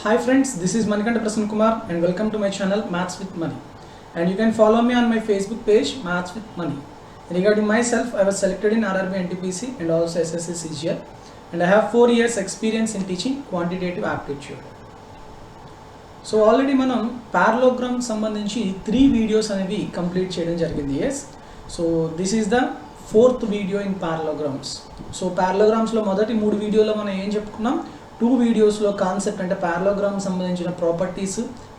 Hi friends, this is Manikanta Prasanna Kumar and welcome to my channel Maths with Money. And you can follow me on my Facebook page Maths with Money. Regarding myself, I was selected in RRB NTPC and also SSC CGL, and I have 4 years experience in teaching quantitative aptitude. So already మనం parallelogram సంబంధించి 3 videos అనేవి complete చేయడం జరిగింది. yes, so this is the 4th video in parallelograms. So parallelograms లో మొదటి 3 వీడియోలో మనం ఏం చెప్పుకున్నాం, 2 వీడియోస్లో కాన్సెప్ట్ అంటే parallelogram సంబంధించిన ప్రాపర్టీస్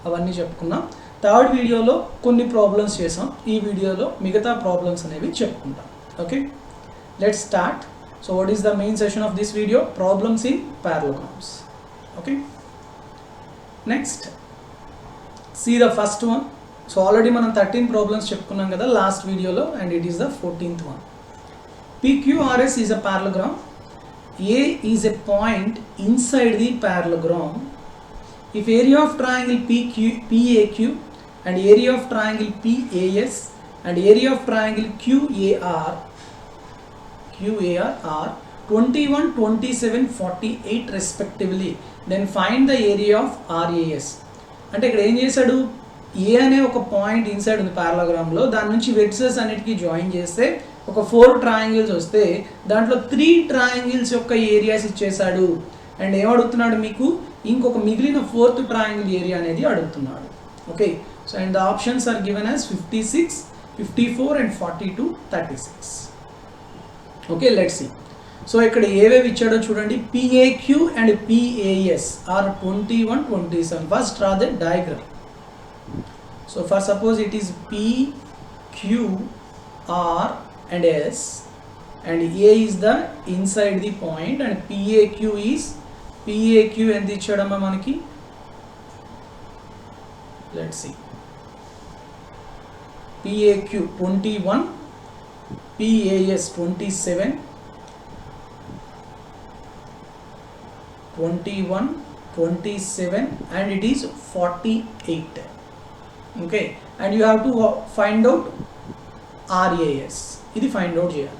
అవన్నీ చెప్పుకున్నాం. థర్డ్ వీడియోలో కొన్ని ప్రాబ్లమ్స్ చేసాం. ఈ వీడియోలో మిగతా ప్రాబ్లమ్స్ అనేవి చెప్పుకుంటాం. Okay, let's start. So what is the main session of this video? Problems in parallelograms. Okay, next see the first one. So already మనం 13 ప్రాబ్లమ్స్ చెప్పుకున్నాం కదా లాస్ట్ వీడియోలో, and it is the 14th one. PQRS is a parallelogram. A is a point inside the parallelogram. If area of triangle PAQ and area of triangle PAS and area of triangle QAR are 21, 27, 48 respectively, then find the area of RAS. అంటే ఇక్కడ ఏం చేశాడు, ఏ అనే ఒక point inside ఉంది పారలోగ్రామ్లో, దాని నుంచి vertices అన్నిటికీ జాయిన్ చేస్తే ఒక 4 ట్రయాంగిల్స్ వస్తే దాంట్లో 3 ట్రయాంగిల్స్ యొక్క ఏరియాస్ ఇచ్చేసాడు. అండ్ ఏమడుగుతున్నాడు, మీకు ఇంకొక మిగిలిన 4th ట్రయాంగిల్ ఏరియా అనేది అడుగుతున్నాడు. Okay, so and the options are given as 56, 54 and 42, 36. Okay, let's see. So ఇక్కడ ఏవేవి ఇచ్చాడో చూడండి. PAQ and PAS are 21, 27. First draw the diagram. So for suppose it is PQR and S, and A is the inside the point, and PAQ ఎంత ఇచ్చాడమ్మా మనకి, let's see. PAQ 21, PAS 27, 21, 27, and it is 48. Okay, and you have to find out RAS. ఇది find out చేయాలి.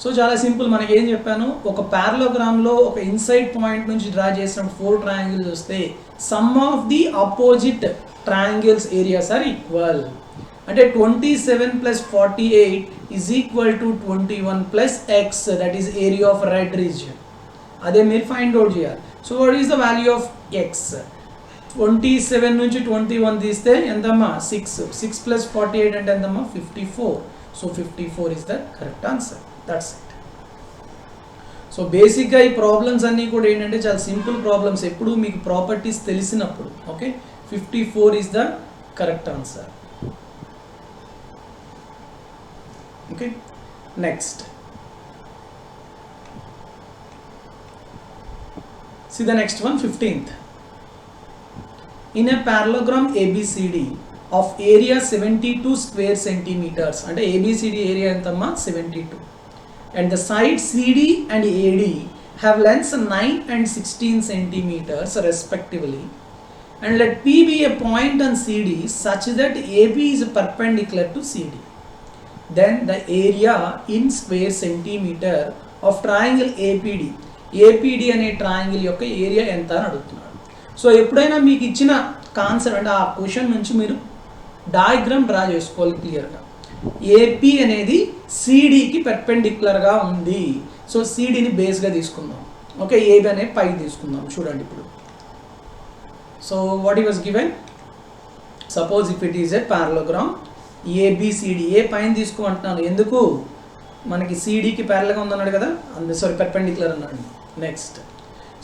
So చాలా simple. మనకి ఏం చెప్పాను, ఒక పారలోగ్రామ్లో ఒక ఇన్సైడ్ పాయింట్ నుంచి డ్రా చేసిన 4 ట్రయాంగిల్స్ వస్తే sum of the opposite triangles areas are equal. అంటే 27 + 48 is equal to 21 + x, that is area of red region. అదే మీరు ఫైండ్ అవుట్ చేయాలి. So what is the value of X? 27 నుంచి 21 తీస్తే ఎంతమ్మా, 6. 6 + 48 అంటే ఎంతమ్మా, 54. So 54 is the correct answer. That's it. So బేసిక్గా ఈ ప్రాబ్లమ్స్ అన్నీ కూడా ఏంటంటే చాలా సింపుల్ ప్రాబ్లమ్స్ ఎప్పుడు మీకు ప్రాపర్టీస్ తెలిసినప్పుడు. Okay, 54 is the correct answer. Okay, next. See the next one, 15th. In a parallelogram ABCD of area 72 square centimeters, అంటే ABCD ఏరియా ఎంతమ్మా, 72, and the sides CD and AD have lengths 9 and 16 centimeters respectively, and let P be a point on CD such that AB is perpendicular to CD, then the area in square centimeter of triangle APD అనే triangle యొక్క area ఎంత అని అడుగుతున్నాడు. So ఎప్పుడైనా మీకు ఇచ్చిన concept అంటే ఆ క్వశ్చన్ నుంచి మీరు డయాగ్రామ్ డ్రా చేసుకోవాలి క్లియర్గా. ఏపీ అనేది సిడికి పెర్పెండిక్యులర్గా ఉంది. సో సిడిని బేస్గా తీసుకుందాం. ఓకే, ఏబి అనే పైకి తీసుకుందాం. చూడండి ఇప్పుడు. సో వాట్ ఈ was given, suppose if it is a parallelogram ABCD, A పైన తీసుకోమంటున్నాను, ఎందుకు, మనకి సిడికి ప్యారల్గా ఉందన్నాడు కదా, సారీ పెర్పెండిక్యులర్ అన్నాడు. Next,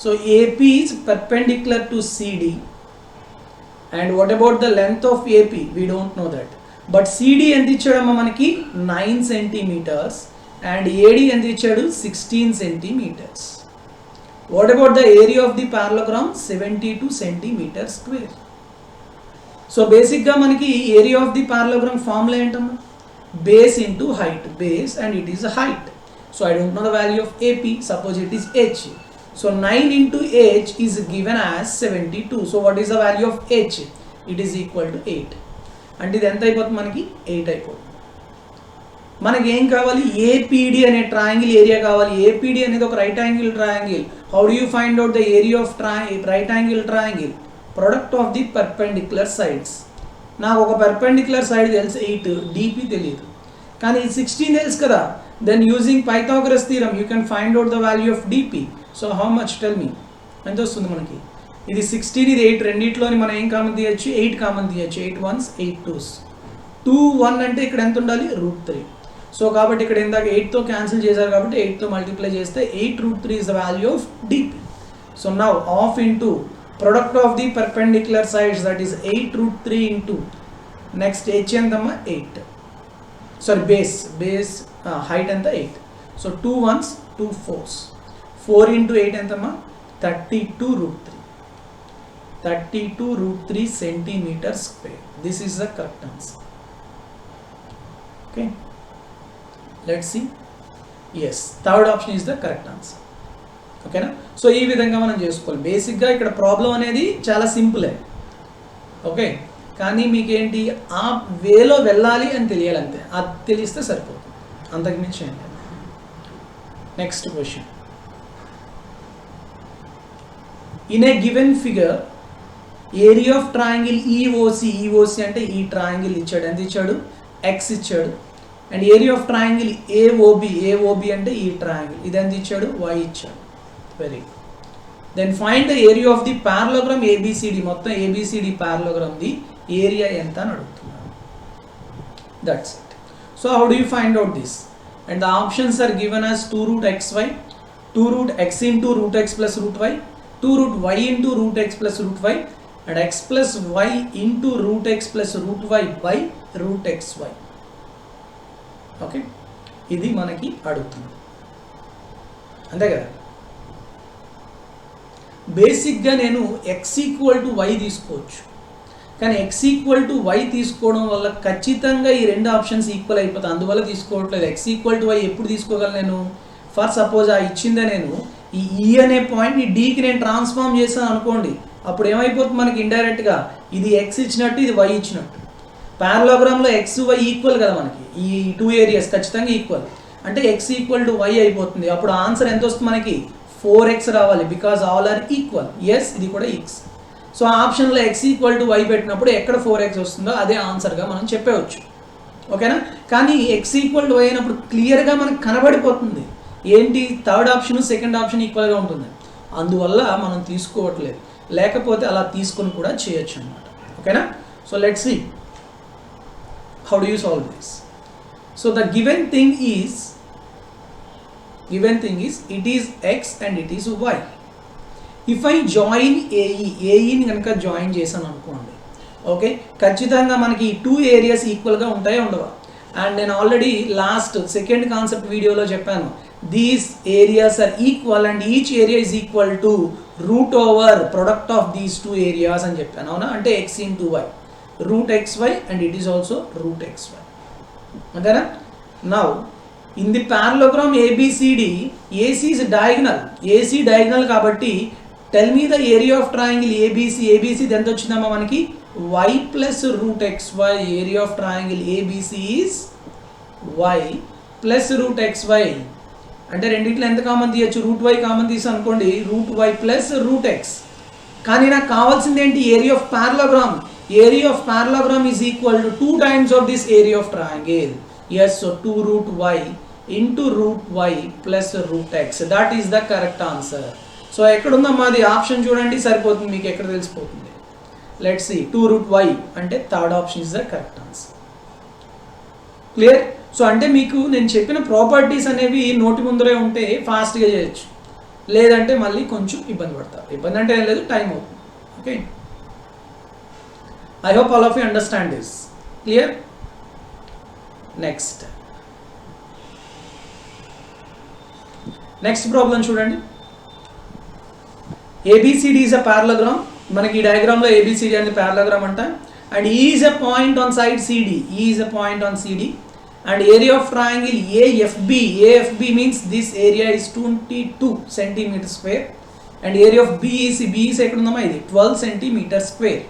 so AP is perpendicular to CD. And what about the length of AP? We don't know that. But CD ఎంత ఇచ్చాడమ్మా మనకి, 9 centimeters, and AD ఎంత ఇచ్చాడు, 16 centimeters. What about the area of the parallelogram? 72 centimeters square. So basically మనకి area of the parallelogram formula ఏంటమ్మా, base into height, base and it is a height. So I don't know the value of AP. Suppose it is H. So 9 into h is given as 72. So what is the value of h? It is equal to 8. And ఇది ఎంత అయిపోతుంది మనకి, 8 అయిపోతుంది. మనకి ఏం కావాలి, APD అనే triangle area కావాలి. ఏపీడి అనేది ఒక right angle triangle. How do you find out the area of right angle triangle? Product of the perpendicular sides. నాకు ఒక పర్పెండిక్యులర్ సైడ్ తెలుసు 8, డిపి తెలియదు, కానీ 16 తెలుసు కదా. Then using Pythagoras theorem you can find out the value of DP. So how much, tell me, ఎంత వస్తుంది మనకి? ఇది 16, ఇది 8, రెండిట్లోని మనం ఏం కామన్ తీయచ్చు? 8 కామన్ తీయచ్చు. 8 1s 8 2s. 2 1 అంటే ఇక్కడ ఎంత ఉండాలి? √3. సో కాబట్టి ఇక్కడ ఇందాక 8తో క్యాన్సిల్ చేశారు కాబట్టి 8తో మల్టిప్లై చేస్తే 8√3 is the value of dp. So now off into product of the perpendicular sides, that is 8√3 into next h ఎంతమ్మా 8, sorry base height ఎంత 8. So 2 1s 2 4s, 4 into 8 ఎంతమ్మా 32√3, 32√3 centimeters square. This is the correct answer. Okay, let's see. Yes, third option is the correct answer. ఓకేనా? So ఈ విధంగా మనం చేసుకోవాలి. బేసిక్గా ఇక్కడ ప్రాబ్లం అనేది చాలా సింపులే, ఓకే, కానీ మీకేంటి ఆ వేలో వెళ్ళాలి అని తెలియాలి అంతే. అది తెలిస్తే సరిపోతుంది, అంతకు మించి ఏంటి. Next question. In a given figure area of triangle EOC, EOC అంటే ఈ ట్రయాంగిల్ ఇచ్చాడు, ఎంత ఇచ్చాడు? ఎక్స్ ఇచ్చాడు. And area of triangle AOB, AOB అంటే ఈ ట్రయాంగిల్, ఇది ఎంత ఇచ్చాడు? వై ఇచ్చాడు. Very good. Then find the area of the parallelogram ABCD. మొత్తం ఏబిసిడి పారలోగ్రామ్ ది ఏరియా ఎంత అని అడుగుతున్నాను. That's it. So how do you find out this? And the options are given as 2√xy, 2√x into √x plus √y, 2√y into √x plus √y, and x plus y into √x plus √y by √xy. Okay, ఇది మనకి అడుగుతుంది, అంతే కదా. బేసిక్గా నేను x equal to y తీసుకోవచ్చు, కానీ x equal to y తీసుకోవడం వల్ల ఖచ్చితంగా ఈ రెండు ఆప్షన్స్ ఈక్వల్ అయిపోతాయి, అందువల్ల తీసుకోవట్లేదు. x ఈక్వల్ టు y ఎప్పుడు తీసుకోగలను నేను? ఫర్ సపోజ్ ఆ ఇచ్చిందే నేను ఈ ఈ అనే పాయింట్ని డీకి నేను ట్రాన్స్ఫార్మ్ చేశాను అనుకోండి, అప్పుడు ఏమైపోతుంది మనకి ఇండైరెక్ట్గా ఇది x ఇచ్చినట్టు ఇది y ఇచ్చినట్టు. పారలోగ్రామ్లో x y ఈక్వల్ కదా మనకి, ఈ 2 ఏరియాస్ ఖచ్చితంగా ఈక్వల్, అంటే x ఈక్వల్ టు y అయిపోతుంది. అప్పుడు ఆన్సర్ ఎంత వస్తుంది మనకి? 4x రావాలి, because all are equal. Yes, ఇది కూడా x. సో ఆప్షన్లో x ఈక్వల్ టు y పెట్టినప్పుడు ఎక్కడ 4x వస్తుందో అదే ఆన్సర్గా మనం చెప్పవచ్చు, ఓకేనా. కానీ x ఈక్వల్ టు y అయినప్పుడు క్లియర్గా మనకు కనబడిపోతుంది ఏంటి, థర్డ్ ఆప్షన్ సెకండ్ ఆప్షన్ ఈక్వల్గా ఉంటుంది, అందువల్ల మనం తీసుకోవట్లేదు. లేకపోతే అలా తీసుకొని కూడా చేయొచ్చు అన్నమాట, ఓకేనా. So let's see how do you solve this. So the given thing is it is x and it is y. If I join AE ని కనుక జాయిన్ చేశాను అనుకోండి, ఓకే, ఖచ్చితంగా మనకి 2 ఏరియాస్ ఈక్వల్గా ఉంటాయి ఉండవా? అండ్ నేను ఆల్రెడీ లాస్ట్ సెకండ్ కాన్సెప్ట్ వీడియోలో చెప్పాను, these areas are equal and each area is equal to √ఓవర్ ప్రొడక్ట్ ఆఫ్ దీస్ 2 ఏరియాస్ అని చెప్పాను, అవునా. అంటే x into y, √xy and it is also √xy. Okay? Now in the parallelogram ABCD, AC is diagonal, AC diagonal kabatti tell me the area of triangle ABC. ABC ఎంత వచ్చిందమ్మా మనకి? y plus √xy. area of triangle ABC is y plus √xy. అంటే రెండిట్లో ఎంత common తీయచ్చు? √y common తీసి అనుకోండి, √y plus √x. కానీ నాకు కావాల్సింది ఏంటి? Area of parallelogram. Area of parallelogram is equal to 2 times of this area of triangle. Yes, so 2√y into √y plus √x. That is the correct answer. So ఎక్కడుందమ్మా అది? Option చూడండి సరిపోతుంది, మీకు ఎక్కడ తెలిసిపోతుంది. Let's see, 2√y అంటే third option is the correct answer. Clear? So అంటే మీకు నేను చెప్పిన ప్రాపర్టీస్ అనేవి నోటి ముందరే ఉంటే ఫాస్ట్గా చేయొచ్చు, లేదంటే మళ్ళీ కొంచెం ఇబ్బంది పడతారు. ఇబ్బంది అంటే ఏం లేదు, టైం అవుతుంది, okay. I hope all of you understand this. Clear? Next problem చూడండి. ABCD is a parallelogram. మనకి ఈ డయాగ్రామ్ లో ABCD అనేది parallelogram అంట. And E is a point on side CD. E is a point on CD. And area of triangle AFB. AFB means this area is 22 centimeter square. And area of BEC. BEC ఎక్కడ ఉందమ్మా? ఇది 12 centimeter square.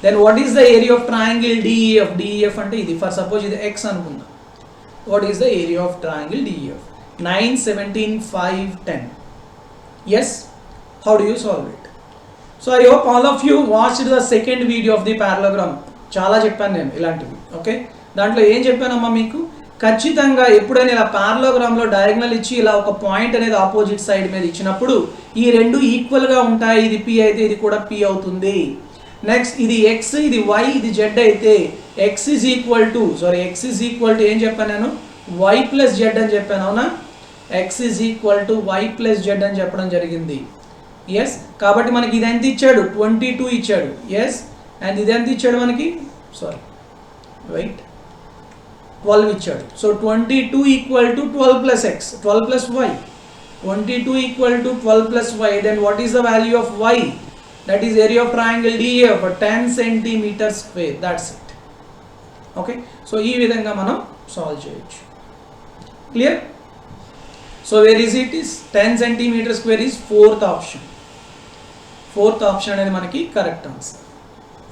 Then what is the area of triangle DEF? DEF అంటే ఇది, for suppose ఇది x అనుకుందాం. What is the area of triangle DEF? 9, 17, 5, 10. Yes? How do you solve it? So I hope all of you watched the second video of the parallelogram. చాలా చెప్పాను నేను ఇలాంటివి. Okay, దాంట్లో ఏం చెప్పానమ్మా మీకు, ఖచ్చితంగా ఎప్పుడైనా ఇలా పారలోగ్రామ్లో డయాగ్నల్ ఇచ్చి ఇలా ఒక పాయింట్ అనేది ఆపోజిట్ సైడ్ మీద ఇచ్చినప్పుడు ఈ రెండు ఈక్వల్గా ఉంటాయి. ఇది P అయితే ఇది కూడా P అవుతుంది. నెక్స్ట్ ఇది X, ఇది Y, ఇది Z అయితే X ఈజ్ ఈక్వల్ టు ఏం చెప్పాను నేను, Y ప్లస్ Z అని చెప్పాను, అవునా? X is equal to Y plus Z అని చెప్పడం జరిగింది. ఎస్, కాబట్టి మనకి ఇది ఎంత ఇచ్చాడు, 22 ఇచ్చాడు. ఎస్, అండ్ ఇది ఎంత ఇచ్చాడు మనకి, 12 ఇచ్చాడు. So 22 equal to 12 plus X, 12 plus Y. 22 equal to 12 plus Y. Then what is the value of Y? That is area of triangle DEF, 10 centimetre square. That's it. Okay, so ఈ విధంగా మనం solve చేయొచ్చు. Clear? So where is it is 10 centimetre square is fourth option. Fourth option అనేది మనకి correct answer.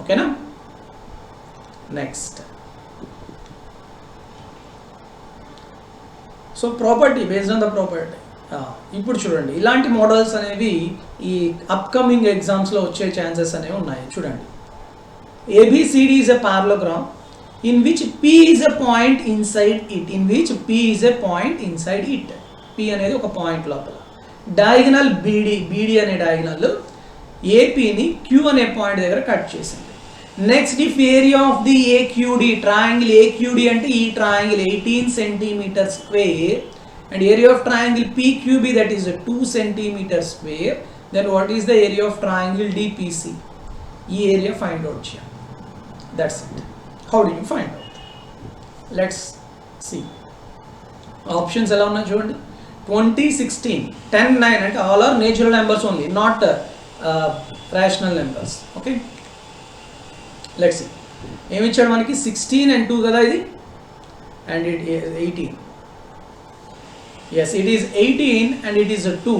ఓకేనా? Next, so property, based on the property. ఇప్పుడు చూడండి, ఇలాంటి మోడల్స్ అనేవి ఈ అప్కమింగ్ ఎగ్జామ్స్లో వచ్చే ఛాన్సెస్ అనేవి ఉన్నాయి. చూడండి, ABCD is a parallelogram in which P is a point inside it. P అనేది ఒక పాయింట్ లోపల. డయాగనల్ BD అనే డయాగనల్ APని Q అనే పాయింట్ దగ్గర కట్ చేసింది. Next, if area of the AQD, triangle AQD అంటే ఈ triangle 18 centimetre square, and area of triangle PQB that is 2 centimetre square, then what is the area of triangle DPC? ఈ area find out చేయాలి. That's it. How do you find out? Let's see. Options ఎలా ఉన్నాయి చూడండి. 20, 16, 10, 9 అంటే all are natural numbers only, not rational numbers. Okay, let's see. ఏమి ఇచ్చాడు మనకి, 16 and 2 కదా ఇది, and it is 18. Yes, it is 18 and it is a 2,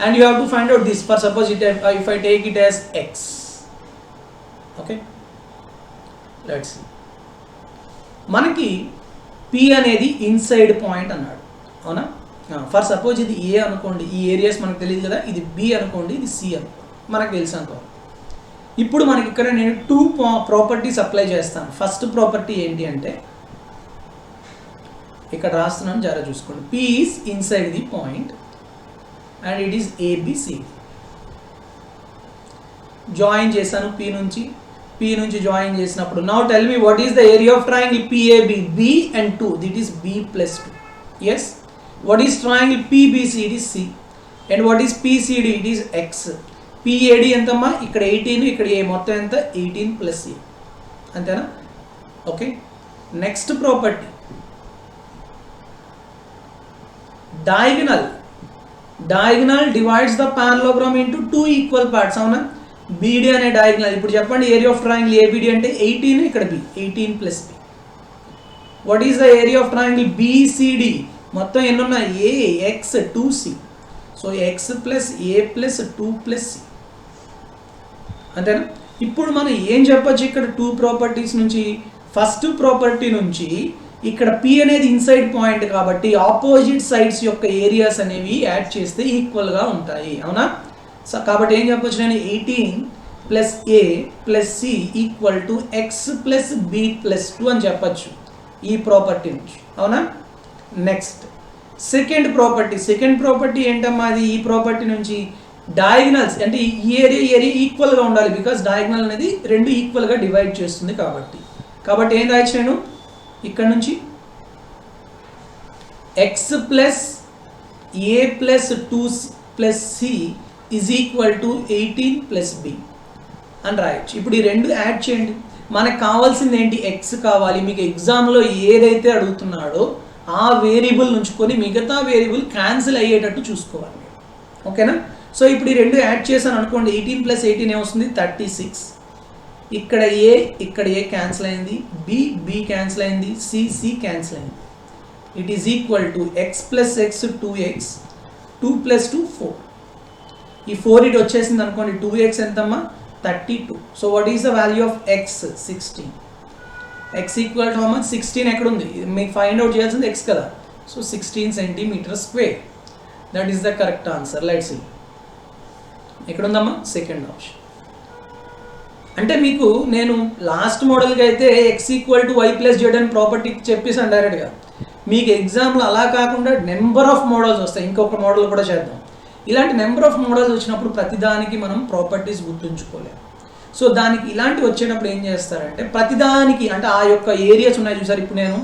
and you have to find out this. For suppose if I take it as X. Okay, let's see. మనకి P అనేది inside point అన్నాడు, అవునా? For suppose ఇది A అనుకోండి, ఈ areas మనకు తెలియదు కదా, ఇది B అనుకోండి, ఇది C అనుకోండి, మనకు తెలుసు అనుకోండి. ఇప్పుడు మనకి ఇక్కడ నేను 2 ప్రాపర్టీస్ అప్లై చేస్తాను. ఫస్ట్ ప్రాపర్టీ ఏంటి అంటే, ఇక్కడ రాస్తున్నాను, జాగ్రత్త చూసుకోండి. P is inside the point and it is ABCD. Join చేశాను P నుంచి జాయిన్ చేసినప్పుడు, now tell me what is the area of triangle PAB? B and 2, that is B plus 2. Yes, what is triangle PBC? It is C. And what is PCD? It is X. PAD ఎంతమ్మా, ఇక్కడ 18, ఇక్కడ A, మొత్తం ఎంత, 18 plus A. అంతేనా? Okay, next property, diagonal divides the parallelogram into 2 equal parts. అవునా? BD అనే diagonal. ఇప్పుడు చెప్పండి, ఏరియా ఆఫ్ ట్రయాంగిల్ ABD అంటే 18, ఇక్కడ B, 18 plus B. What is the area of triangle BCD? మొత్తం ఎన్ని ఉన్నాయి, A, X, 2C. So X plus A plus 2 plus C. అంతేనా? ఇప్పుడు మనం ఏం చెప్పచ్చు ఇక్కడ 2 ప్రాపర్టీస్ నుంచి? ఫస్ట్ ప్రాపర్టీ నుంచి ఇక్కడ P అనేది ఇన్సైడ్ పాయింట్ కాబట్టి ఆపోజిట్ సైడ్స్ యొక్క ఏరియాస్ అనేవి యాడ్ చేస్తే ఈక్వల్గా ఉంటాయి, అవునా? సో కాబట్టి ఏం చెప్పొచ్చు నేను, 18 plus A plus C equal to X plus B plus 2 అని చెప్పచ్చు ఈ ప్రాపర్టీ నుంచి, అవునా? నెక్స్ట్, సెకండ్ ప్రాపర్టీ ఏంటమ్మా అది? ఈ ప్రాపర్టీ నుంచి డయాగనల్స్ అంటే ఈ ఏరియా ఈక్వల్గా ఉండాలి, బికాస్ డయాగనల్ అనేది రెండు ఈక్వల్గా డివైడ్ చేస్తుంది కాబట్టి ఏం రాయొచ్చు నేను ఇక్కడ నుంచి, X plus A plus 2 plus C is equal to 18 plus B అని రాయొచ్చు. ఇప్పుడు ఈ రెండు యాడ్ చేయండి. మనకు కావాల్సింది ఏంటి, X కావాలి. మీకు ఎగ్జామ్లో ఏదైతే అడుగుతున్నాడో ఆ వేరియబుల్ నుంచుకొని మిగతా వేరియబుల్ క్యాన్సిల్ అయ్యేటట్టు చూసుకోవాలి, ఓకేనా? సో ఇప్పుడు ఈ రెండు యాడ్ చేశాను అనుకోండి, 18 ప్లస్ 18 ఏమొస్తుంది, 36. ఇక్కడ ఏ క్యాన్సిల్ అయింది, B క్యాన్సిల్ అయింది, C క్యాన్సిల్ అయింది. It is equal to X plus X 2X, 2 plus 2 4. ఈ 4 ఇటు వచ్చేసింది అనుకోండి, 2X ఎంతమ్మా, 32. So what is the value of X? 16. x equal to how much 16 ఎక్కడ ఉంది మీకు ఫైండ్ అవుట్ చేయాల్సింది x కదా so 16 centimetre square that is the correct answer let's see ఎక్కడ ఉందమ్మా సెకండ్ ఆప్షన్ అంటే మీకు నేను లాస్ట్ మోడల్కి అయితే x equal to y plus Z అని ప్రాపర్టీ చెప్పేసాను డైరెక్ట్గా మీకు ఎగ్జామ్లో అలా కాకుండా నెంబర్ ఆఫ్ మోడల్స్ వస్తాయి ఇంకొక మోడల్ కూడా చేద్దాం ఇలాంటి నెంబర్ ఆఫ్ మోడల్స్ వచ్చినప్పుడు ప్రతిదానికి మనం ప్రాపర్టీస్ గుర్తుంచుకోలేము సో దానికి ఇలాంటివి వచ్చేటప్పుడు ఏం చేస్తారంటే ప్రతిదానికి అంటే ఆ యొక్క ఏరియాస్ ఉన్నాయి చూసారు ఇప్పుడు నేను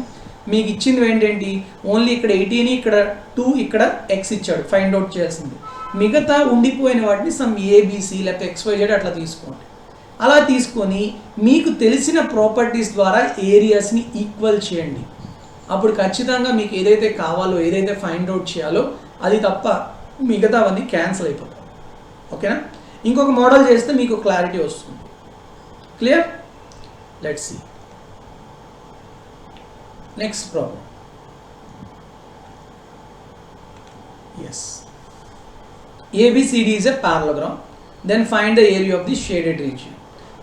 మీకు ఇచ్చింది ఏంటంటే ఓన్లీ ఇక్కడ 18 ఇక్కడ 2 ఇక్కడ x ఇచ్చాడు ఫైండ్ అవుట్ చేయాల్సింది మిగతా ఉండిపోయిన వాటిని సమ్ ఏబిసి లేకపోతే XYZ అట్లా తీసుకోండి అలా తీసుకొని మీకు తెలిసిన ప్రాపర్టీస్ ద్వారా ఏరియాస్ని ఈక్వల్ చేయండి అప్పుడు ఖచ్చితంగా మీకు ఏదైతే కావాలో ఏదైతే ఫైండ్ అవుట్ చేయాలో అది తప్ప మిగతావన్నీ క్యాన్సిల్ అయిపోతాయి ఓకేనా ఇంకొక మోడల్ చేస్తే మీకు క్లారిటీ వస్తుంది clear let's see next problem yes ABCD is a parallelogram then find the area of the shaded region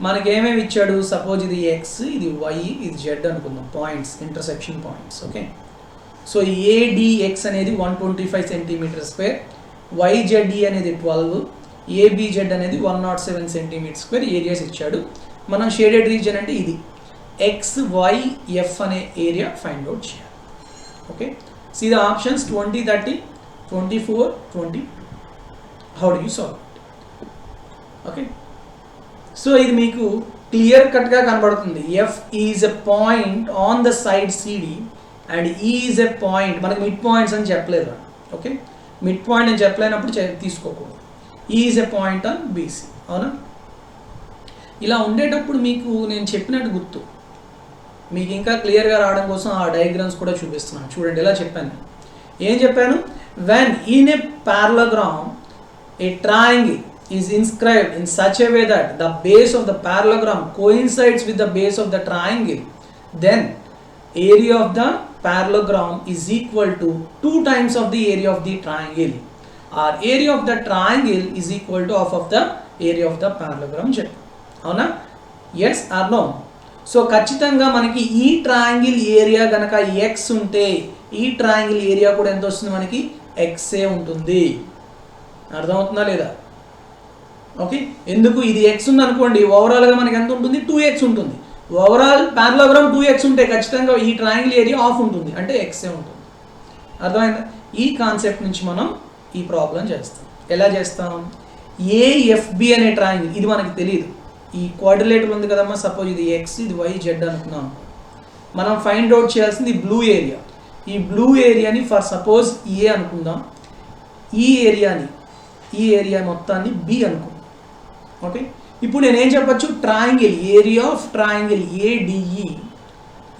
మనకి ఏమేమి ఇచ్చాడు సపోజ్ ఇది x ఇది y ఇది z అనుకుందాం points intersection points okay so ADX అనేది 125 సెంటీమీటర్ స్క్వేర్ YZE అనేది 12 ABZ అనేది 107 సెంటీమీటర్ స్క్వేర్ ఏరియాస్ ఇచ్చాడు మనం షేడెడ్ రీజియన్ అంటే ఇది XYF అనే ఏరియా ఫైండ్ అవుట్ చేయాలి okay see the options 20 30 24 22 how do you solve okay so ఇది మీకు క్లియర్ కట్గా కనబడుతుంది F is a point on the side CD and E is a point మనకి మిడ్ పాయింట్స్ అని చెప్పలేదు ఓకే మిడ్ పాయింట్ అని చెప్పలేనప్పుడు తీసుకోకూడదు E is a point on BC అవునా ఇలా ఉండేటప్పుడు మీకు నేను చెప్పినట్టు గుర్తు మీకు ఇంకా క్లియర్గా రావడం కోసం ఆ డయాగ్రామ్స్ కూడా చూపిస్తున్నాను చూడండి ఎలా చెప్పాను ఏం చెప్పాను when in a parallelogram a triangle is inscribed in such a way that the base of the parallelogram coincides with the base of the triangle then area of the parallelogram is equal to 2 times of the area of the triangle or area of the triangle is equal to half of the area of the parallelogram అవునా yes or no so ఖచ్చితంగా మనకి ఈ triangle area కనుక x ఉంటే ఈ triangle area కూడా ఎంత వస్తుంది మనకి x ఏ ఉంటుంది అర్థమవుతుందా లేదా ఓకే ఎందుకు ఇది x ఉంది అనుకోండి ఓవరాల్గా మనకి ఎంత ఉంటుంది 2x ఉంటుంది ఓవరాల్ పారలోగ్రామ్ 2x ఉంటే ఖచ్చితంగా ఈ ట్రయాంగిల్ ఏరియా ఆఫ్ ఉంటుంది అంటే x ఏ ఉంటుంది అర్థమైందా ఈ కాన్సెప్ట్ నుంచి మనం ఈ ప్రాబ్లం చేస్తాం ఎలా చేస్తాం AFB అనే ట్రయాంగిల్ ఇది మనకి తెలియదు ఈ క్వాడ్రిలేటర్ ఉంది కదమ్మా సపోజ్ ఇది x ఇది y z అనుకున్నాం మనం ఫైండ్ అవుట్ చేయాల్సింది బ్లూ ఏరియా ఈ బ్లూ ఏరియాని ఫర్ సపోజ్ A అనుకుందాం ఈ ఏరియా మొత్తాన్ని B అనుకుందాం ఓకే ఇప్పుడు నేనేం చెప్పచ్చు triangle area of triangle ADE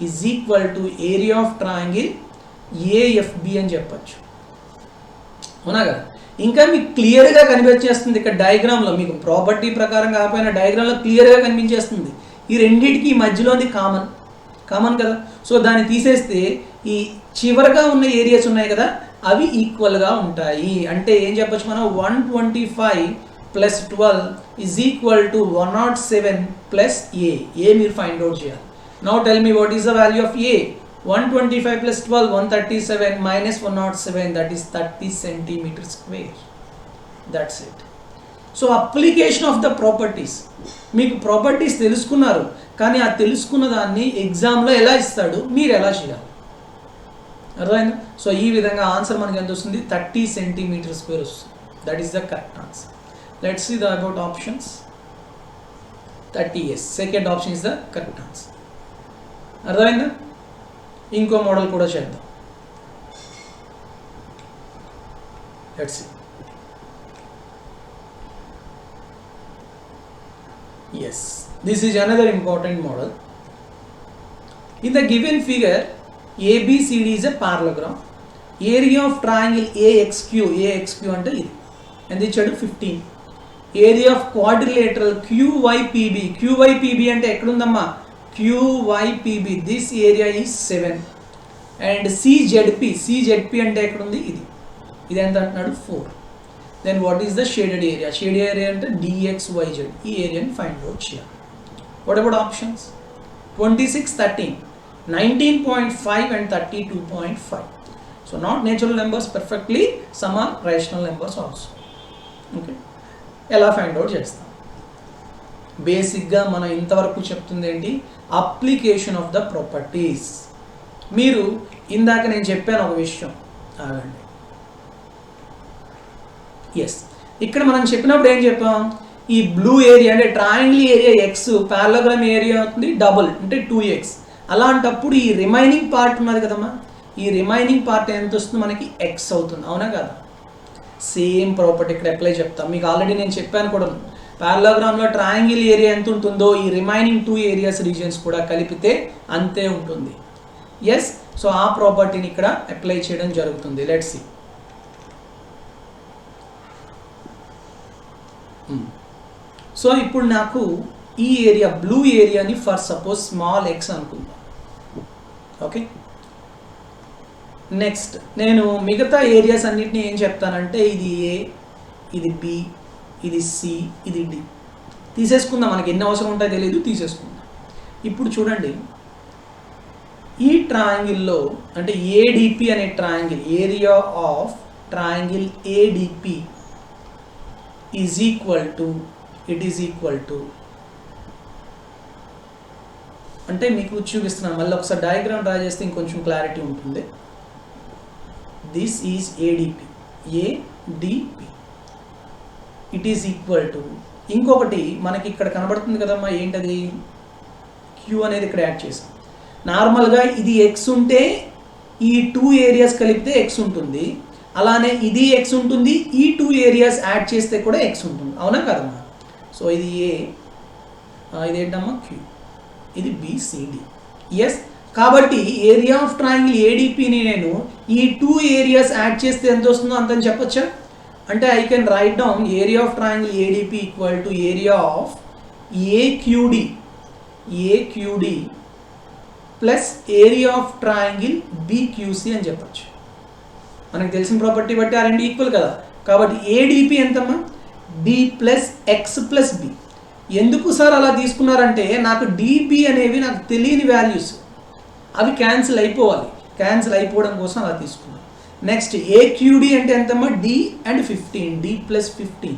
is equal to area of triangle AFB అని చెప్పచ్చు అవునా కదా ఇంకా మీకు క్లియర్గా కనిపించేస్తుంది ఇక్కడ డయాగ్రామ్లో మీకు ప్రాపర్టీ ప్రకారం కాకపోయినా డయాగ్రామ్లో క్లియర్గా కనిపించేస్తుంది ఈ రెండింటికి మధ్యలోది కామన్ కదా సో దాన్ని తీసేస్తే ఈ చివరగా ఉన్న ఏరియాస్ ఉన్నాయి కదా అవి ఈక్వల్గా ఉంటాయి అంటే ఏం చెప్పచ్చు మనం 125 plus 12 is equal to 107 plus A మీరు ఫైండ్ అవుట్ చేయాలి now tell me what is the value of A 125 plus 12 137 minus 107 that is 30 centimeter square that's it so application of the properties మీకు ప్రాపర్టీస్ తెలుసుకున్నారు కానీ ఆ తెలుసుకున్న దాన్ని ఎగ్జామ్లో ఎలా ఇస్తాడు మీరు ఎలా చేయాలి అర్థమైందా సో ఈ విధంగా ఆన్సర్ మనకి ఎంత వస్తుంది 30 సెంటీమీటర్ స్క్వేర్ వస్తుంది that is the correct answer let's see the about options 30 yes second option is the correct answer అర్థమైందా ఇంకో మోడల్ కూడా చేద్దాం let's see yes this is another important model in the given figure ABCD is a parallelogram area of triangle AXQ అంటే ఇది ఎంత ఇచ్చాడు 15 area of quadrilateral QYPB అంటే ఎక్కడ ఉందమ్మా QYPB this area is 7 and CZP అంటే ఎక్కడ ఉంది ఇది ఎంత అంటున్నాడు 4 then what is the shaded area అంటే DXYZ ఈ ఏరియాని ఫైండ్ అవుట్ చేయాలి what about options 26, 13, 19.5 and 32.5. So not natural numbers perfectly, some are rational numbers also. Okay, ఎలా ఫైండ్ అవుట్ చేస్తాం? బేసిక్గా మనం ఇంతవరకు చెప్తుంది ఏంటి? Application of the properties. మీరు ఇందాక నేను చెప్పాను ఒక విషయం, ఆగండి. ఎస్, ఇక్కడ మనం చెప్పినప్పుడు ఏం చెప్పాం? ఈ బ్లూ ఏరియా అంటే triangle area X, parallelogram area అవుతుంది డబుల్ అంటే 2x. అలాంటప్పుడు ఈ రిమైనింగ్ పార్ట్ ఉన్నది కదమ్మా, ఈ రిమైనింగ్ పార్ట్ ఎంత వస్తుంది మనకి? ఎక్స్ అవుతుంది, అవునా కదా? సేమ్ ప్రాపర్టీ ఇక్కడ అప్లై చెప్తాం. మీకు ఆల్రెడీ నేను చెప్పాను కూడా, పారలోగ్రామ్లో ట్రయాంగిల్ ఏరియా ఎంత ఉంటుందో ఈ రిమైనింగ్ 2 ఏరియాస్ రీజియన్స్ కూడా కలిపితే అంతే ఉంటుంది. ఎస్, సో ఆ ప్రాపర్టీని ఇక్కడ అప్లై చేయడం జరుగుతుంది. Let's see. సో ఇప్పుడు నాకు ఈ ఏరియా బ్లూ ఏరియాని ఫర్ సపోజ్ స్మాల్ ఎక్స్ అనుకుందాం. ఓకే, నెక్స్ట్ నేను మిగతా ఏరియాస్ అన్నిటిని ఏం చెప్తానంటే ఇది ఏ, ఇది బి, ఇది సి, ఇది డి తీసేసుకుందాం. మనకి ఎన్ని అవసరం ఉంటాయో తెలియదు, తీసేసుకుందాం. ఇప్పుడు చూడండి, ఈ ట్రయాంగిల్లో అంటే ఏడిపి అనే triangle, area of triangle ADP is equal to, it is equal to అంటే మీకు చూపిస్తున్నాను, మళ్ళీ ఒకసారి డయాగ్రామ్ డ్రా చేస్తే ఇంకొంచెం క్లారిటీ ఉంటుంది. This is ADP, ADP it is equal to ఇంకొకటి మనకి ఇక్కడ కనబడుతుంది కదమ్మా, ఏంటది? క్యూ అనేది ఇక్కడ యాడ్ చేసాం. నార్మల్గా ఇది ఎక్స్ ఉంటే ఈ 2 ఏరియాస్ కలిపితే ఎక్స్ ఉంటుంది, అలానే ఇది ఎక్స్ ఉంటుంది, ఈ 2 ఏరియాస్ యాడ్ చేస్తే కూడా ఎక్స్ ఉంటుంది, అవునా కదమ్మా? సో ఇది ఏ, ఇది ఏంటమ్మా? క్యూ, ఇది బిసిడి. ఎస్, కాబట్టి ఏరియా ఆఫ్ ట్రయాంగిల్ ఏడిపిని నేను ఈ 2 ఏరియాస్ యాడ్ చేస్తే ఎంత వస్తుందో అంతని చెప్పొచ్చా? అంటే I can write down area of triangle ADP equal to area of AQD, AQD plus area of triangle BQC అని చెప్పచ్చు. మనకు తెలిసిన ప్రాపర్టీ బట్టి ఆ రెండు ఈక్వల్ కదా. కాబట్టి ఏడిపి ఎంతమ్మా? D plus X plus B. ఎందుకు సార్ అలా తీసుకున్నారంటే నాకు డిబి అనేవి నాకు తెలియని వాల్యూస్, అవి క్యాన్సిల్ అయిపోవాలి. క్యాన్సిల్ అయిపోవడం కోసం అలా తీసుకున్నాను. నెక్స్ట్ ఏక్యూడి అంటే ఎంతమ్మా? D and 15, D plus 15.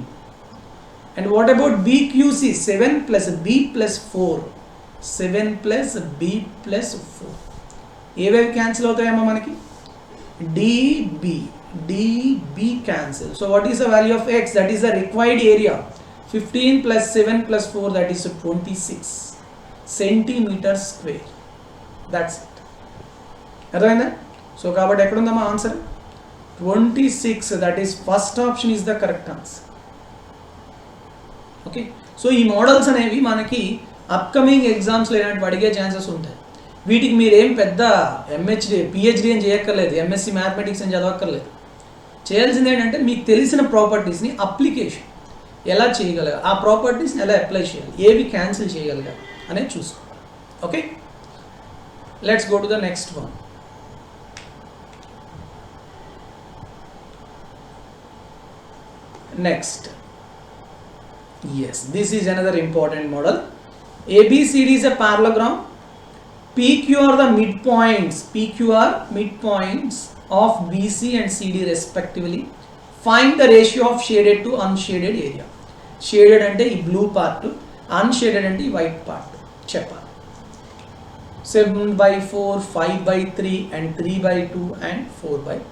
And what about BQC? 7 plus B plus 4, 7 plus B plus 4. ఏవేవి క్యాన్సిల్ అవుతాయేమో మనకి? DB, DB cancel. So what is the value of X? That is the required area. 15 plus 7 plus 4, that is 26 centimeters square. That's it. అర్థమైందా? So కాబట్టి ఎక్కడ ఉందమ్మా answer? 26. That is first option is the correct answer. Okay, so ఈ models అనేవి మనకి upcoming ఎగ్జామ్స్లో ఇలాంటివి అడిగే ఛాన్సెస్ ఉంటాయి. వీటికి మీరేం పెద్ద ఎంహెచ్డి పిహెచ్డి అని చేయక్కర్లేదు, ఎంఎస్సి మ్యాథమెటిక్స్ అని చదవక్కర్లేదు. చేయాల్సింది ఏంటంటే మీకు తెలిసిన ప్రాపర్టీస్ని అప్లికేషన్ ఎలా చేయగలగాలి, ఆ ప్రాపర్టీస్ని ఎలా అప్లై చేయాలి, ఏవి క్యాన్సిల్ చేయగలగాలి అనేది చూసుకోవాలి. Okay, let's go to the next one. Next, yes, this is another important model. ABCD is a parallelogram. PQ are the midpoints, PQ are midpoints of BC and CD respectively. Find the ratio of shaded to unshaded area. Shaded అంటే ఈ blue part, unshaded అంటే ఈ white part చెప్పాలి. 7/4, 5/3 and 3/2 and 4/3.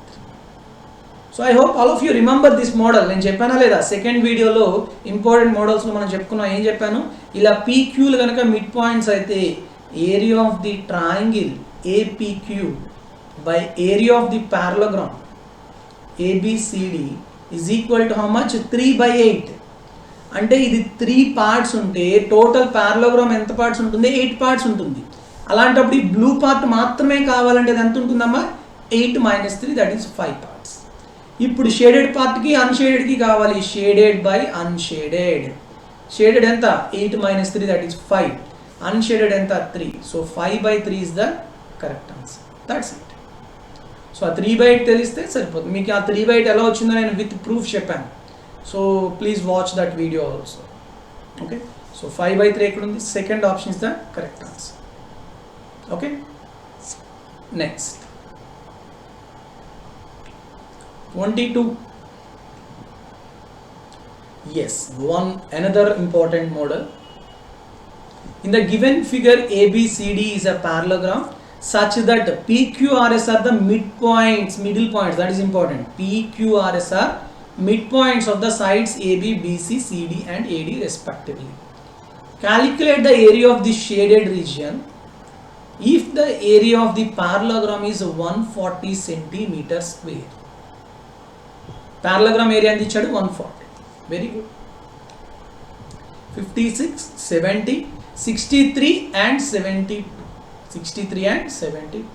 So I hope all of you remember this model. నేను చెప్పానా లేదా? Second వీడియోలో important మోడల్స్లో మనం చెప్పుకున్నాం. ఏం చెప్పాను? ఇలా పీక్యూలు కనుక మిడ్ పాయింట్స్ అయితే area of the triangle APQ by area of the parallelogram ABCD is equal to how much? 3/8. అంటే ఇది 3 పార్ట్స్ ఉంటే టోటల్ పారలోగ్రామ్ ఎంత పార్ట్స్ ఉంటుంది? 8 పార్ట్స్ ఉంటుంది. అలాంటప్పుడు ఈ బ్లూ పార్ట్ మాత్రమే కావాలంటే అది ఎంత ఉంటుందమ్మా? 8 - 3, దట్ ఈస్ 5 పార్ట్స్. ఇప్పుడు షేడెడ్ పార్ట్కి అన్షేడెడ్కి కావాలి, షేడెడ్ బై అన్షేడెడ్. షేడెడ్ ఎంత? 8 - 3, దట్ ఈస్ 5. అన్షేడెడ్ ఎంత? 3. So 5/3 is the correct answer. That's it. So ఆ 3/8 తెలిస్తే సరిపోతుంది. మీకు ఆ 3/8 ఎలా వచ్చిందో నేను విత్ ప్రూఫ్ చెప్పాను. So please watch that video also. Okay, so 5/3 ఎక్కడ ఉంది? Second option is the correct answer. Okay, next 22. Yes, another important model. In the given figure, ABCD is a parallelogram such that PQRS are the midpoints, middle points, that is important. PQRS are midpoints of the sides AB, BC, CD and AD respectively. Calculate the area of the shaded region if the area of the parallelogram is 140 centimeter square. Parallelogram area and the 140. Very good. 56, 70, 63 and 72. 63 and 72.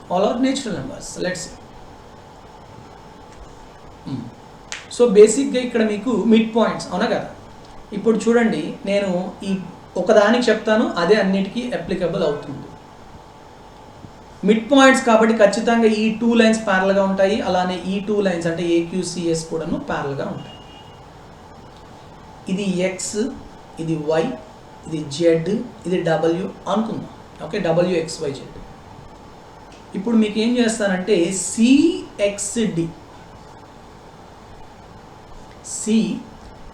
All are natural numbers. Let's see. So బేసిక్గా ఇక్కడ మీకు mid points అవునా కదా. ఇప్పుడు చూడండి, నేను ఈ ఒకదానికి చెప్తాను, అదే అన్నిటికీ అప్లికబుల్ అవుతుంది. మిడ్ పాయింట్స్ కాబట్టి ఖచ్చితంగా ఈ 2 లైన్స్ ప్యారల్గా ఉంటాయి, అలానే ఈ 2 లైన్స్ అంటే AQCS కూడాను ప్యారల్గా ఉంటాయి. ఇది X, ఇది Y, ఇది Z, ఇది W అనుకుందాం. Okay, WXYZ. ఇప్పుడు మీకు ఏం చేస్తానంటే CXD, C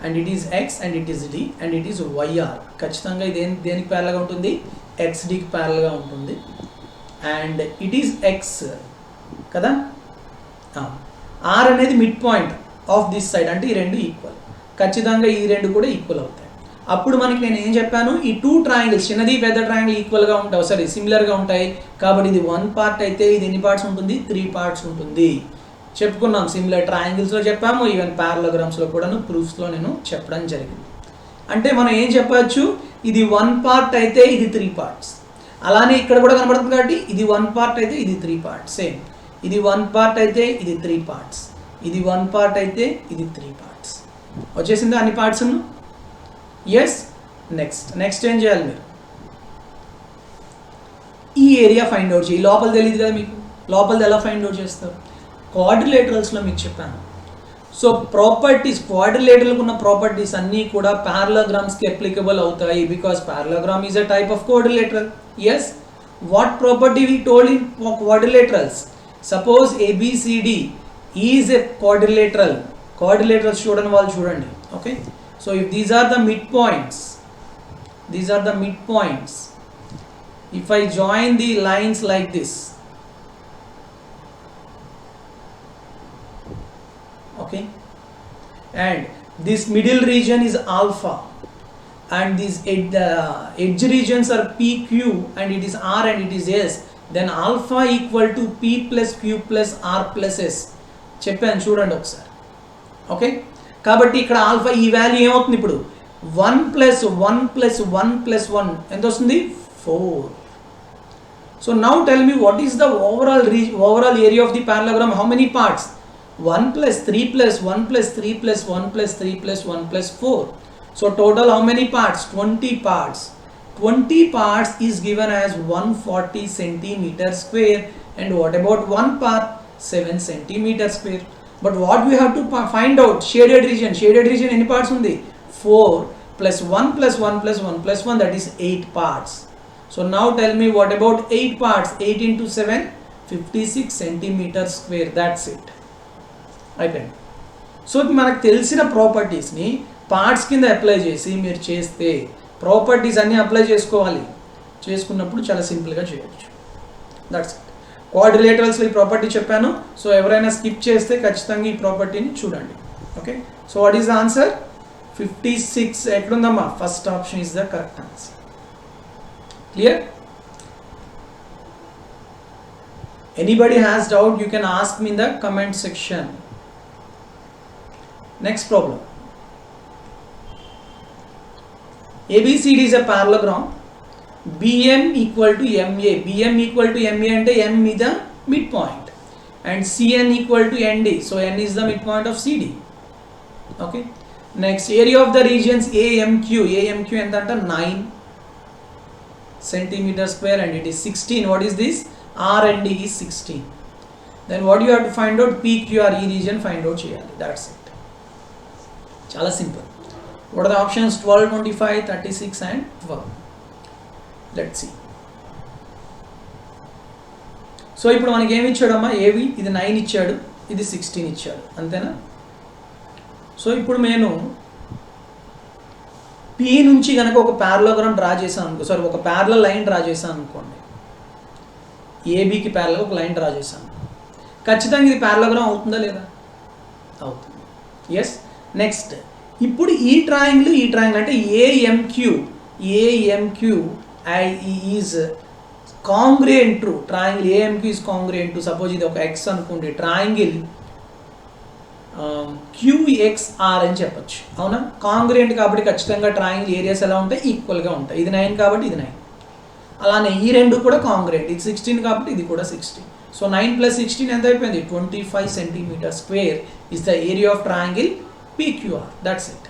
and it is X and it is D and it is YR. ఖచ్చితంగా ఇది దేనికి ప్యారల్గా ఉంటుంది? XDకి ప్యారల్గా ఉంటుంది. అండ్ ఇట్ ఈస్ X కదా. R అనేది mid point of this side, అంటే ఈ రెండు ఈక్వల్. ఖచ్చితంగా ఈ రెండు కూడా ఈక్వల్ అవుతాయి. అప్పుడు మనకి నేను ఏం చెప్పాను, ఈ 2 ట్రయాంగిల్స్, చిన్నది పెద్ద ట్రయాంగిల్ ఈక్వల్గా ఉంటాయి, సారీ సిమిలర్గా ఉంటాయి. కాబట్టి ఇది 1 పార్ట్ అయితే ఇది ఎన్ని పార్ట్స్ ఉంటుంది? 3 పార్ట్స్ ఉంటుంది. చెప్పుకున్నాం, సిమిలర్ ట్రయాంగిల్స్లో చెప్పాము, ఈవెన్ ప్యారలోగ్రామ్స్లో కూడాను ప్రూఫ్స్లో నేను చెప్పడం జరిగింది. అంటే మనం ఏం చెప్పచ్చు, ఇది 1 పార్ట్ అయితే ఇది 3 పార్ట్స్. అలానే ఇక్కడ కూడా కనబడుతుంది కాబట్టి ఇది 1 పార్ట్ అయితే ఇది 3 పార్ట్స్. సేమ్ ఇది 1 పార్ట్ అయితే ఇది 3 పార్ట్స్, ఇది 1 పార్ట్ అయితే ఇది 3 పార్ట్స్. వచ్చేసిందా అన్ని పార్ట్స్? ఎస్. నెక్స్ట్ ఏం చేయాలి మీరు? ఈ ఏరియా ఫైండ్ అవుట్ చేయి. లోపల తెలియదు కదా మీకు, లోపలిది ఎలా ఫైండ్ అవుట్ చేస్తారు? క్వాడ్రిలేటరల్స్లో మీకు చెప్పాను. సో ప్రాపర్టీస్, క్వాడ్రిలేటరల్కి ఉన్న ప్రాపర్టీస్ అన్నీ కూడా ప్యారలోగ్రామ్స్కి అప్లికబుల్ అవుతాయి, because parallelogram is a type of quadrilateral. Yes, what property we told in quadrilaterals? Suppose ABCD is a quadrilateral. Quadrilaterals చూడని వాళ్ళు చూడండి. Okay, so if these are the mid points, if I join the lines like this, okay, and this middle region is alpha and these edge regions are PQ and it is R and it is S, then alpha equal to P plus Q plus R plus S. చెప్పాను చూడండి ఒకసారి. Okay, కాబట్టి ఇక్కడ alpha ఈ value ఏమవుతుంది? ఇప్పుడు 1 + 1 + 1 + 1 ఎంత వస్తుంది? 4. So now tell me what is the overall area of the parallelogram? How many parts? 1 + 3 + 1 + 3 + 1 + 3 + 1 + 4. So total how many parts? 20 parts. 20 parts is given as 140 centimeter square. And what about one part? 7 centimeter square. But what we have to find out? Shaded region. Shaded region any parts undi? 4 + 1 + 1 + 1 + 1, that is 8 parts. So now tell me what about 8 parts? 8 into 7, 56 centimeter square. That's it. అయిపోయింది. So మనకు తెలిసిన ప్రాపర్టీస్ని parts కింద apply చేసి మీరు చేస్తే, properties అన్నీ apply చేసుకోవాలి, చేసుకున్నప్పుడు చాలా సింపుల్గా చేయొచ్చు. That's it. క్వాడ్రిలేటరల్స్లో ఈ ప్రాపర్టీ చెప్పాను. సో ఎవరైనా స్కిప్ చేస్తే ఖచ్చితంగా ఈ ప్రాపర్టీని చూడండి. Okay, so what is the answer? 56. ఎక్కడుందమ్మా? First option is the correct answer. Clear? Anybody has doubt, you can ask me in the comment section. Next problem. ABCD is a parallelogram. BM equal to MA. BM equal to MA ante M is the midpoint. And CN equal to ND. So N is the midpoint of CD. Okay. Next, area of the regions AMQ. AMQ enta 9 centimeter square and it is 16. What is this? R and D is 16. Then what you have to find out? PQR region find out cheyali. That's it. Chala simple. What are the options? 12, 25, 36 and 12. Let's see. So ఇప్పుడు మనకి ఏమి ఇచ్చాడమ్మా, ఏవి ఇది 9 ఇచ్చాడు, ఇది 16 ఇచ్చాడు, అంతేనా. So ఇప్పుడు నేను పి నుంచి కనుక ఒక ప్యారలోగ్రామ్ డ్రా చేశాను అనుకో, సారీ ఒక ప్యారలల్ లైన్ డ్రా చేశాను అనుకోండి, ఏబికి ప్యారలల్ ఒక లైన్ డ్రా చేశాను, ఖచ్చితంగా ఇది ప్యారలోగ్రామ్ అవుతుందా లేదా, అవుతుంది. ఎస్. నెక్స్ట్ ఇప్పుడు ఈ ట్రయాంగిల్ అంటే AMQ is congruent to triangle AMQ is congruent to, suppose ఇది ఒక ఎక్స్ అనుకోండి, ట్రయాంగిల్ క్యూఎక్స్ఆర్ అని చెప్పొచ్చు, అవునా. కాంగ్రుయెంట్ కాబట్టి ఖచ్చితంగా ట్రయాంగిల్ ఏరియాస్ ఎలా ఉంటాయి, ఈక్వల్గా ఉంటాయి. ఇది 9 కాబట్టి ఇది 9, అలానే ఈ రెండు కూడా కాంగ్రుయెంట్, ఇది 16 కాబట్టి ఇది కూడా 16. సో 9 + 16 ఎంత అయిపోయింది, 25 centimeter square is the area of triangle PQR. That's it.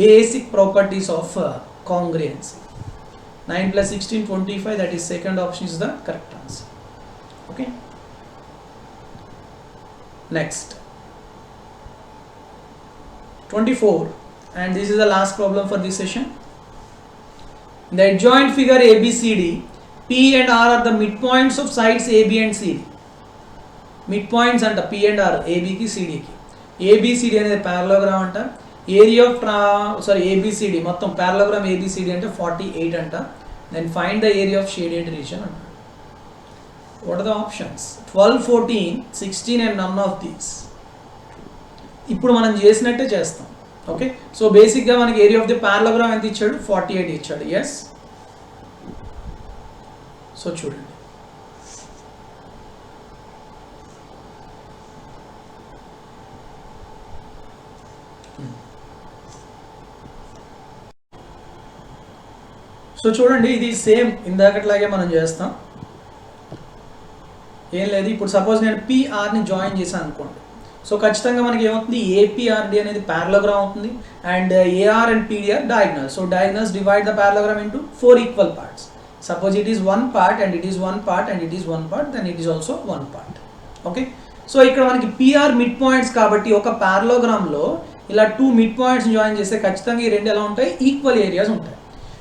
Basic properties of congruency. 9 + 16 25, that is second option is the correct answer. Okay. Next 24, and this is the last problem for this session. In the adjoint figure ABCD, P and R are the midpoints of sides AB and CD. Midpoints anta P and R, AB ki CD ki. ABCD అనేది parallelogram అంట, area of ABCD మొత్తం parallelogram ABCD అంటే 48 అంట. Then find the area of shaded region అంట. What are the options? 12, 14, 16 and none of these. ఇప్పుడు మనం చేసినట్టే చేస్తాం. ఓకే, సో బేసిక్గా మనకి ఏరియా ఆఫ్ ది ప్యారలోగ్రామ్ ఎంత ఇచ్చాడు, 48 ఇచ్చాడు. ఎస్. సో చూడండి, సో చూడండి ఇది సేమ్ ఇందాకట్లాగే మనం చేస్తాం, ఏం లేదు. ఇప్పుడు సపోజ్ నేను పిఆర్ని జాయిన్ చేశాను అనుకోండి, సో ఖచ్చితంగా మనకి ఏమవుతుంది, ఏపీఆర్డి అనేది ప్యారలోగ్రామ్ అవుతుంది, and AR and PDR diagonal. So diagonals divide the parallelogram into 4 equal parts. Suppose it is one part and it is one part and it is one part, then it is also one part. Okay, so ఇక్కడ మనకి PR mid points కాబట్టి ఒక ప్యారలోగ్రామ్లో ఇలా 2 mid points join చేస్తే ఖచ్చితంగా ఈ రెండు ఎలా ఉంటాయి, ఈక్వల్ ఏరియాస్ ఉంటాయి.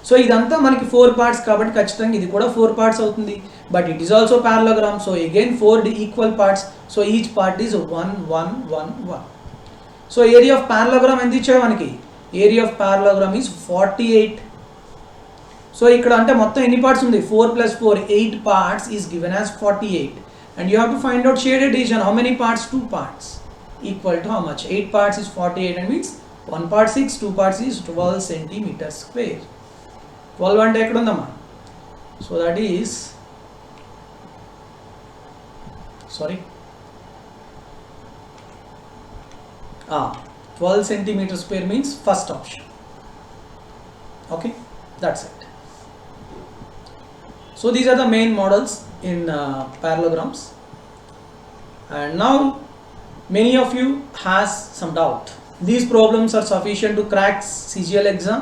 సో ఇదంతా మనకి 4 parts కాబట్టి ఖచ్చితంగా ఇది కూడా 4 parts అవుతుంది. But it is also parallelogram, so again 4 equal parts. So each part is 1 1 1 1. So area of parallelogram ఎంత ఇచ్చాడు మనకి, area of parallelogram is 48. So ఇక్కడ అంటే మొత్తం ఎన్ని పార్ట్స్ ఉంది, 4 + 4 8 parts is given as 48, and you have to find out shaded region. How many parts? 2 parts. Equal to how much? 8 parts is 48, and means 1 part 6, 2 parts is 12 centimeters square. 12 అంటే ఎక్కడ ఉందమ్మా, so that is 12 centimeters square means first option. Okay, that's it. So these are the main models in parallelograms, and now many of you has some doubt. These problems are sufficient to crack CGL exam.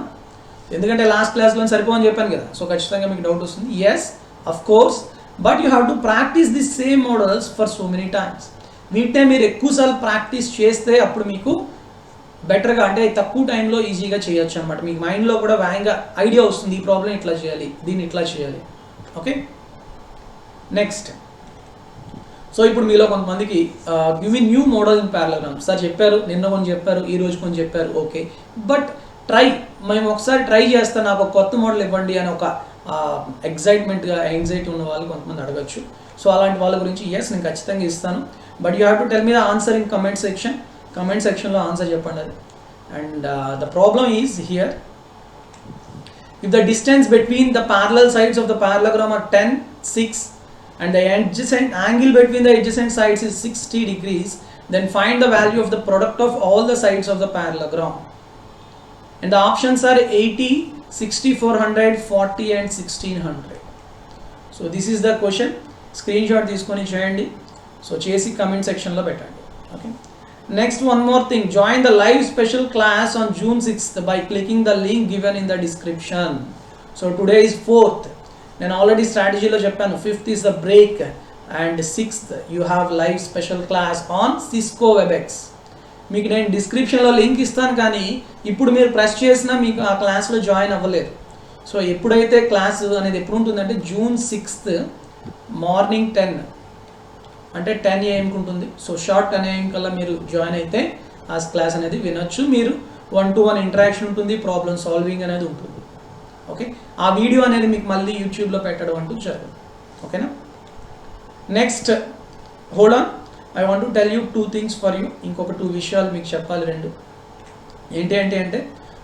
ఎందుకంటే last క్లాస్లో సరిపోని చెప్పాను కదా, సో ఖచ్చితంగా మీకు doubt వస్తుంది. Yes, of course, but you have to practise the same models for so many times. వీటినే మీరు ఎక్కువసార్లు ప్రాక్టీస్ చేస్తే అప్పుడు మీకు బెటర్గా, అంటే తక్కువ టైంలో ఈజీగా చేయొచ్చు అనమాట. మీకు మైండ్లో కూడా వేగంగా ఐడియా వస్తుంది, ఈ ప్రాబ్లం ఇట్లా చేయాలి, దీన్ని ఇట్లా చేయాలి. Okay, next. సో ఇప్పుడు మీలో కొంతమందికి give me new model in parallelogram sir చెప్పారు, నిన్న కొంచెం చెప్పారు, ఈ రోజు కొంచెం చెప్పారు. ఓకే, బట్ మేము ఒకసారి ట్రై చేస్తాను, నాకు ఒక కొత్త మోడల్ ఇవ్వండి అని ఒక ఎగ్జైట్మెంట్గా యాంగ్జైటీ ఉన్న వాళ్ళు కొంతమంది అడగచ్చు. సో అలాంటి వాళ్ళ గురించి ఎస్ నేను ఖచ్చితంగా ఇస్తాను, but you have to tell me the answer in comment section. Comment సెక్షన్లో ఆన్సర్ చెప్పండి అది. And the problem is here, if the distance between the parallel sides of the parallelogram are 10, 6 and the adjacent angle between the adjacent sides is 60 degrees, then find the value of the product of all the sides of the parallelogram. And the options are 80, 6400, 40 and 1600. So this is the question. Screenshot తీసుకొని చేయండి, so చేసి comment సెక్షన్లో పెట్టండి. Okay, next one more thing, join the live special class on June 6th by clicking the link given in the description. So today is 4th, నేను already స్ట్రాటజీలో చెప్పాను, 5th is the break and 6th you have live special class on Cisco WebEx. మీకు నేను డిస్క్రిప్షన్లో link ఇస్తాను, కానీ ఇప్పుడు మీరు ప్రెస్ చేసినా మీకు ఆ క్లాస్లో జాయిన్ అవ్వలేదు. సో ఎప్పుడైతే క్లాస్ అనేది ఎప్పుడు ఉంటుందంటే June 6th మార్నింగ్ 10 అంటే 10 AM ఉంటుంది. సో షార్ట్ 10 AM కల్లా మీరు జాయిన్ అయితే ఆ క్లాస్ అనేది వినొచ్చు. మీరు 1-to-1 ఇంటరాక్షన్ ఉంటుంది, ప్రాబ్లమ్ సాల్వింగ్ అనేది ఉంటుంది. ఓకే, ఆ వీడియో అనేది మీకు మళ్ళీ యూట్యూబ్లో పెట్టడం అంటూ జరగదు. ఓకేనా? Next hold on, I want to tell you 2 things for you. ఇంకొక 2 విషయాలు మీకు చెప్పాలి. 2 ఏంటి అంటే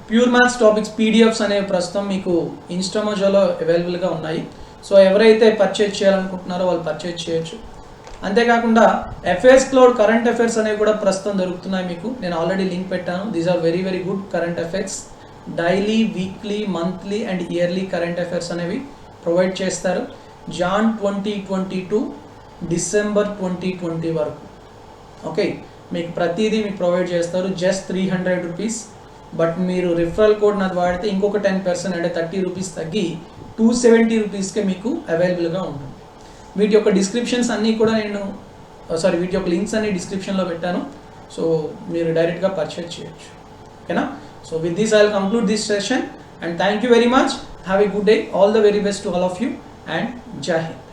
ప్యూర్ మ్యాథ్స్ టాపిక్స్ పీడిఎఫ్స్ అనేవి ప్రస్తుతం మీకు ఇన్స్టామోజోలో అవైలబుల్గా ఉన్నాయి. సో ఎవరైతే పర్చేజ్ చేయాలనుకుంటున్నారో వాళ్ళు పర్చేజ్ చేయొచ్చు. అంతేకాకుండా ఎఫ్ఏఎస్ క్లౌడ్ కరెంట్ అఫైర్స్ అనేవి కూడా ప్రస్తుతం దొరుకుతున్నాయి మీకు. నేను ఆల్రెడీ లింక్ పెట్టాను. These are very very good current affairs. Daily, weekly, monthly and yearly current affairs అనేవి ప్రొవైడ్ చేస్తారు. జాన్ 2022 డిసెంబర్ 2020 వరకు. ఓకే, మీకు ప్రతిదీ మీకు ప్రొవైడ్ చేస్తారు. Just 300 rupees. బట్ మీరు రిఫరల్ కోడ్ నాది వాడితే ఇంకొక 10% అంటే 30 రూపీస్ తగ్గి 270 రూపీస్కే మీకు అవైలబుల్గా ఉంటుంది. వీటి యొక్క డిస్క్రిప్షన్స్ అన్నీ కూడా వీటి యొక్క లింక్స్ అన్ని డిస్క్రిప్షన్లో పెట్టాను. సో మీరు డైరెక్ట్గా పర్చేజ్ చేయొచ్చు. ఓకేనా? So with this I will conclude this session and thank you very much. Have a good day. All the very best to all of you and జై హింద్.